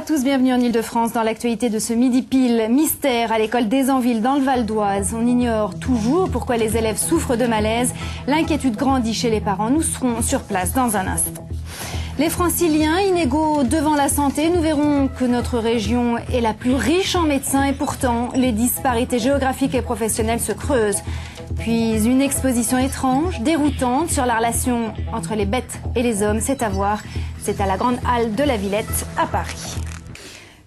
à tous, bienvenue en Ile-de-France dans l'actualité de ce midi pile. Mystère à l'école d'Aisanville dans le Val d'Oise. On ignore toujours pourquoi les élèves souffrent de malaise. L'inquiétude grandit chez les parents. Nous serons sur place dans un instant. Les Franciliens inégaux devant la santé, nous verrons que notre région est la plus riche en médecins et pourtant les disparités géographiques et professionnelles se creusent. Puis une exposition étrange, déroutante sur la relation entre les bêtes et les hommes, c'est à voir. C'est à la Grande Halle de la Villette à Paris.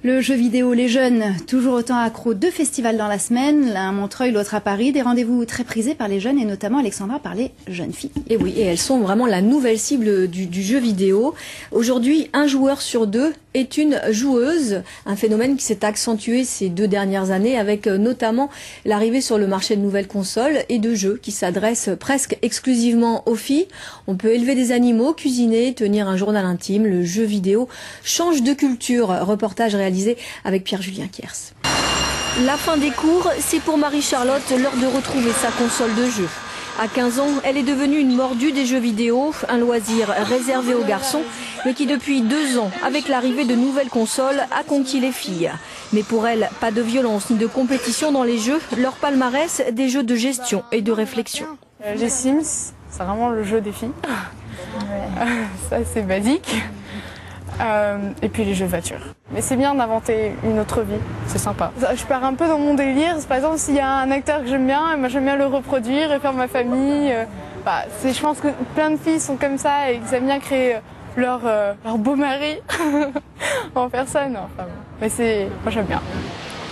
Le jeu vidéo, les jeunes, toujours autant accros, 2 festivals dans la semaine, l'un à Montreuil, l'autre à Paris, des rendez-vous très prisés par les jeunes et notamment Alexandra par les jeunes filles. Et oui, et elles sont vraiment la nouvelle cible du jeu vidéo. Aujourd'hui, 1 joueur sur 2 est une joueuse, un phénomène qui s'est accentué ces 2 dernières années avec notamment l'arrivée sur le marché de nouvelles consoles et de jeux qui s'adressent presque exclusivement aux filles. On peut élever des animaux, cuisiner, tenir un journal intime. Le jeu vidéo change de culture. Reportage réalisé avec Pierre-Julien Kiers. La fin des cours, c'est pour Marie-Charlotte l'heure de retrouver sa console de jeu. À 15 ans, elle est devenue une mordue des jeux vidéo, un loisir réservé aux garçons, mais qui depuis 2 ans, avec l'arrivée de nouvelles consoles, a conquis les filles. Mais pour elle, pas de violence ni de compétition dans les jeux, leur palmarès, des jeux de gestion et de réflexion. Les Sims, c'est vraiment le jeu des filles. Ça, c'est basique. Et puis les jeux de voiture. Mais c'est bien d'inventer une autre vie, c'est sympa. Je pars un peu dans mon délire, par exemple s'il y a un acteur que j'aime bien, moi j'aime bien le reproduire et faire ma famille. Je pense que plein de filles sont comme ça et qu'ils aiment bien créer leur beau mari en personne. Enfin, mais moi j'aime bien.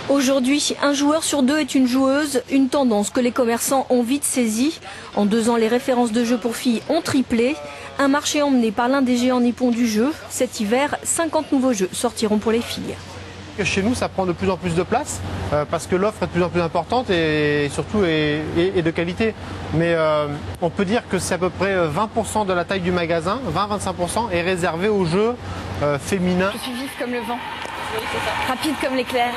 Aujourd'hui, 1 joueur sur 2 est une joueuse, une tendance que les commerçants ont vite saisie. En 2 ans, les références de jeux pour filles ont triplé. Un marché emmené par l'un des géants nippons du jeu. Cet hiver, 50 nouveaux jeux sortiront pour les filles. Chez nous, ça prend de plus en plus de place parce que l'offre est de plus en plus importante et surtout est de qualité. Mais on peut dire que c'est à peu près 20% de la taille du magasin, 20-25% est réservé aux jeux féminins. Je suis vive comme le vent. Rapide comme l'éclair.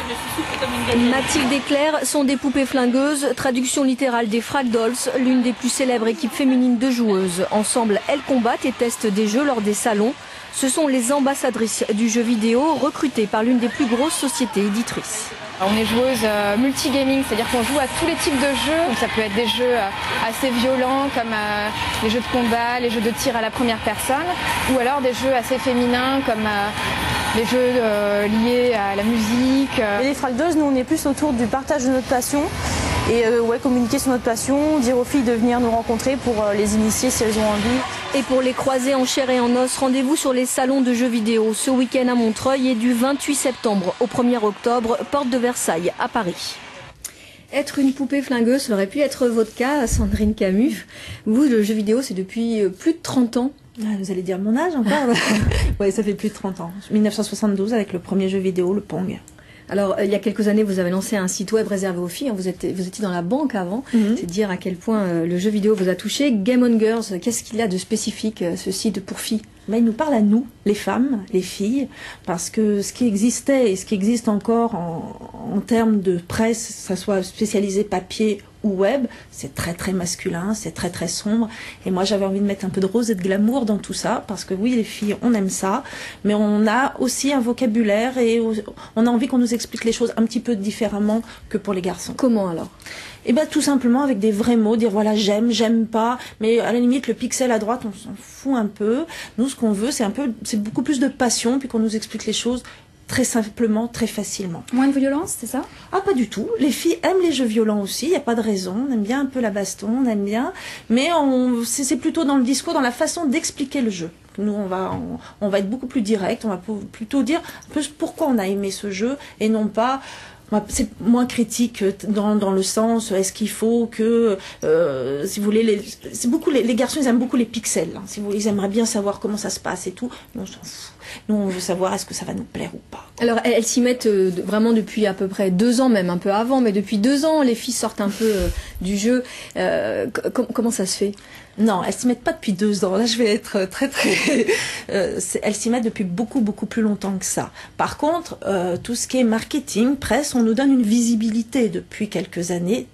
Mathilde et Claire sont des poupées flingueuses, traduction littérale des Frag Dolls, l'une des plus célèbres équipes féminines de joueuses. Ensemble, elles combattent et testent des jeux lors des salons. Ce sont les ambassadrices du jeu vidéo recrutées par l'une des plus grosses sociétés éditrices. On est joueuse multigaming, c'est-à-dire qu'on joue à tous les types de jeux. Donc ça peut être des jeux assez violents comme les jeux de combat, les jeux de tir à la première personne, ou alors des jeux assez féminins comme les jeux liés à la musique. Et les fraldeuses, nous on est plus autour du partage de notre passion et communiquer sur notre passion, dire aux filles de venir nous rencontrer pour les initier si elles ont envie. Et pour les croiser en chair et en os, rendez-vous sur les salons de jeux vidéo ce week-end à Montreuil et du 28 septembre au 1er octobre, porte de Versailles à Paris. Être une poupée flingueuse, ça aurait pu être votre cas, Sandrine Camus. Vous, le jeu vidéo, c'est depuis plus de 30 ans. Vous allez dire mon âge encore? Oui, ça fait plus de 30 ans. 1972 avec le premier jeu vidéo, le Pong. Alors, il y a quelques années, vous avez lancé un site web réservé aux filles. Vous étiez dans la banque avant. C'est dire à quel point le jeu vidéo vous a touché. Game on Girls, qu'est-ce qu'il a de spécifique, ce site pour filles? Il nous parle à nous, les femmes, les filles, parce que ce qui existait et ce qui existe encore en termes de presse, que ça soit spécialisé papier ou web, c'est très très masculin, c'est très très sombre. Et moi j'avais envie de mettre un peu de rose et de glamour dans tout ça, parce que oui, les filles, on aime ça, mais on a aussi un vocabulaire et on a envie qu'on nous explique les choses un petit peu différemment que pour les garçons. Comment alors? Eh bien tout simplement avec des vrais mots, dire voilà j'aime, j'aime pas, mais à la limite le pixel à droite on s'en fout un peu. Nous ce qu'on veut c'est beaucoup plus de passion, puis qu'on nous explique les choses très simplement, très facilement. Moins de violence, c'est ça? Ah, pas du tout. Les filles aiment les jeux violents aussi, il n'y a pas de raison. On aime bien un peu la baston, on aime bien. Mais c'est plutôt dans le discours, dans la façon d'expliquer le jeu. Nous, on va être beaucoup plus direct, on va plutôt dire un peu pourquoi on a aimé ce jeu et non pas... C'est moins critique dans le sens, est-ce qu'il faut que, si vous voulez, les garçons, ils aiment beaucoup les pixels. Hein, si vous voulez, ils aimeraient bien savoir comment ça se passe et tout. Nous, on s'en fout. Nous, on veut savoir est-ce que ça va nous plaire ou pas. Alors, elles s'y mettent vraiment depuis à peu près 2 ans, même un peu avant, mais depuis 2 ans, les filles sortent un peu du jeu. Comment ça se fait? Non, elles s'y mettent pas depuis 2 ans. Là, je vais être très très... elles s'y mettent depuis beaucoup plus longtemps que ça. Par contre, tout ce qui est marketing, presse, on nous donne une visibilité depuis quelques années,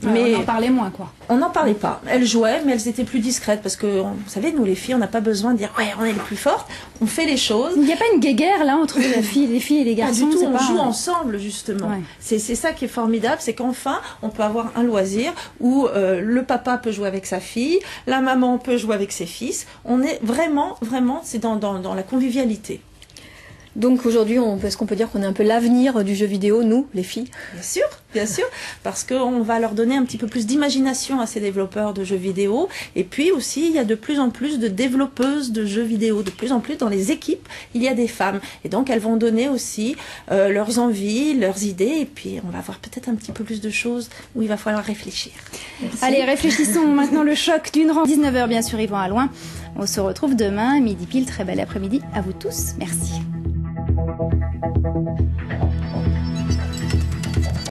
mais on en parlait moins, quoi. On n'en parlait pas. Elles jouaient, mais elles étaient plus discrètes parce que, vous savez, nous les filles, on n'a pas besoin de dire ouais, on est les plus fortes. On fait les choses. Il n'y a pas une guéguerre là entre les filles et les garçons. Pas du tout. On joue ensemble justement. Ouais. C'est ça qui est formidable, c'est qu'enfin, on peut avoir un loisir où le papa peut jouer avec sa fille, la maman peut jouer avec ses fils. On est vraiment, c'est dans la convivialité. Donc aujourd'hui, est-ce qu'on peut dire qu'on est un peu l'avenir du jeu vidéo, nous, les filles? Bien sûr, parce qu'on va leur donner un petit peu plus d'imagination à ces développeurs de jeux vidéo. Et puis aussi, il y a de plus en plus de développeuses de jeux vidéo. De plus en plus, dans les équipes, il y a des femmes. Et donc, elles vont donner aussi leurs envies, leurs idées. Et puis, on va avoir peut-être un petit peu plus de choses où il va falloir réfléchir. Merci. Allez, réfléchissons maintenant le choc d'une rencontre. 19h, bien sûr, Yvan Allouin. On se retrouve demain, midi pile. Très bel après-midi à vous tous. Merci.